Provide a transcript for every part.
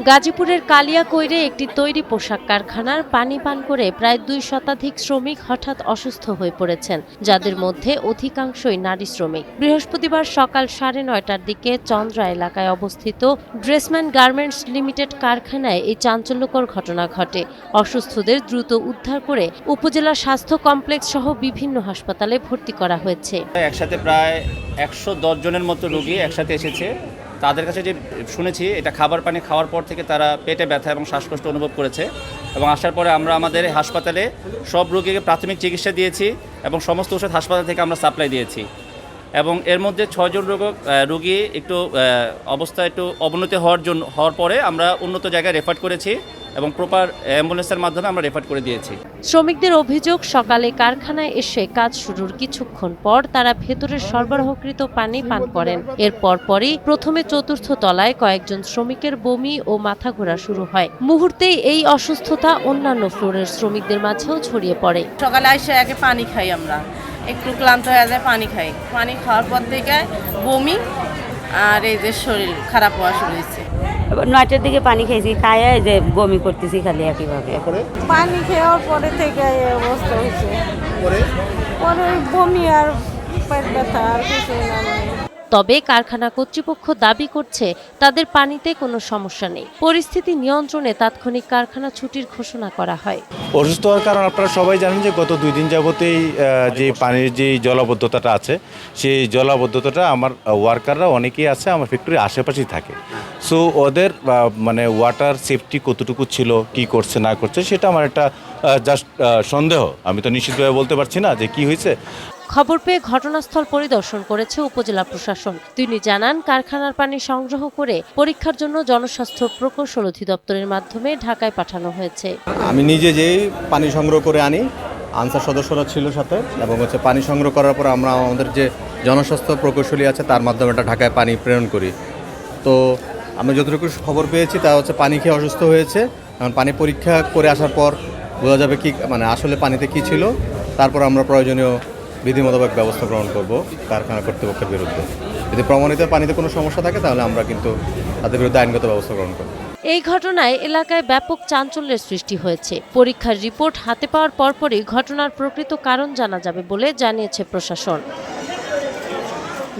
গাজীপুরের কালিয়াকৈরে একটি তৈরি পোশাক কারখানার পানি পান করে প্রায় 2 শতাধিক শ্রমিক হঠাৎ অসুস্থ হয়ে পড়েছেন, যাদের মধ্যে অধিকাংশই নারী শ্রমিক। বৃহস্পতিবার সকাল 9:30টার দিকে চন্দ্রা এলাকায় অবস্থিত ড্রেসম্যান গার্মেন্টস লিমিটেড কারখানায় এই চাঞ্চল্যকর ঘটনা ঘটে। অসুস্থদের দ্রুত উদ্ধার করে উপজেলা স্বাস্থ্য কমপ্লেক্স সহ বিভিন্ন হাসপাতালে ভর্তি করা হয়েছে। একসাথে প্রায় 110 জনের মতো রোগী একসাথে এসেছে। তাদের কাছে যে শুনেছি, এটা খাবার পানি খাওয়ার পর থেকে তারা পেটে ব্যথা এবং শ্বাসকষ্ট অনুভব করেছে, এবং আসার পরে আমরা আমাদের হাসপাতালে সব রোগীকে প্রাথমিক চিকিৎসা দিয়েছি এবং সমস্ত ওষুধ হাসপাতাল থেকে আমরা সাপ্লাই দিয়েছি। এবং এর মধ্যে 6 জন রোগী একটু অবস্থা একটু অবনতি হওয়ার পরে আমরা উন্নত জায়গায় রেফার করেছি এবং প্রপার অ্যাম্বুলেন্সের মাধ্যমে আমরা রেফার করে দিয়েছি। শ্রমিকদের অভিযোগ, সকালে কারখানায় এসে কাজ শুরুর কিছুক্ষণ পর তারা ভেতরের সরবরাহকৃত পানি পান করেন। এর পরপরই প্রথমে 4র্থ তলায় কয়েকজন শ্রমিকের বমি ও মাথা ঘোরা শুরু হয়। মুহূর্তেই এই অসুস্থতা অন্যান্য ফ্লোরের শ্রমিকদের মাঝেও ছড়িয়ে পড়ে। সকালে এসে আগে পানি খাই, আমরা একটু ক্লান্ত হয়ে যায়, পানি খাই। পানি খাওয়ার পর থেকে বমি আর এই যে শরীর খারাপ হওয়া শুরু হয়েছে। 9টার দিকে পানি খেয়েছি, খাইয়ে যে বমি করতেছি খালি একইভাবে। পানি খাওয়ার পরে থেকে এই অবস্থা হয়েছে, পরে বমি আর পেট ব্যথা আর কিছু না। তবে কারখানা কর্তৃপক্ষ দাবি করছে তাদের পানিতে কোনো সমস্যা নেই। পরিস্থিতি নিয়ন্ত্রণে তাৎক্ষণিক কারখানা ছুটির ঘোষণা করা হয়। অসুস্থ হওয়ার কারণ আপনারা সবাই জানেন যে গত 2 দিন যাবতেই যে পানির যে জলাবদ্ধতাটা আছে, সেই জলাবদ্ধতাটা আমার ওয়ার্কাররা অনেকেই আছে আমার ফ্যাক্টরির আশেপাশেই থাকে। সো ওদের মানে ওয়াটার সেফটি কতটুকু ছিল, কি করছে না করছে, সেটা আমার একটা জাস্ট সন্দেহ। আমি তো নিশ্চিতভাবে বলতে পারছি না যে কি হয়েছে। খবর পেয়ে ঘটনাস্থল পরিদর্শন করেছে উপজেলা প্রশাসন। তিনি জানান, কারখানার পানি সংগ্রহ করে পরীক্ষার জন্য জনস্বাস্থ্য প্রকৌশল অধিদপ্তরের মাধ্যমে ঢাকায় পাঠানো হয়েছে। আমি নিজে যেই পানি সংগ্রহ করে আনি, আনসার সদস্যরা ছিল সাথে, এবং পানি সংগ্রহ করার পর আমরা আমাদের যে জনস্বাস্থ্য প্রকৌশলী আছে তার মাধ্যমে এটা ঢাকায় পানি প্রেরণ করি। তো আমি যতটুকু খবর পেয়েছি তা পানি খেয়ে অসুস্থ হয়েছে। কারণ পানি পরীক্ষা করে আসার পর বোঝা যাবে কি মানে আসলে পানিতে কি ছিল, তারপর আমরা প্রয়োজনীয় বিধি মোতাবেক ব্যবস্থা গ্রহণ করব কারখানা কর্তৃপক্ষের বিরুদ্ধে। যদি প্রমাণিত পানিতে কোনো সমস্যা থাকে তাহলে আমরা কিন্তু তাদের বিরুদ্ধে আইনগত ব্যবস্থা গ্রহণ করব। এই ঘটনায় এলাকায় ব্যাপক চাঞ্চল্যের সৃষ্টি হয়েছে। পরীক্ষার রিপোর্ট হাতে পাওয়ার পরপরই ঘটনার প্রকৃত কারণ জানা যাবে বলে জানিয়েছে প্রশাসন।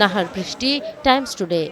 নাহার বৃষ্টি, টাইমস টুডে।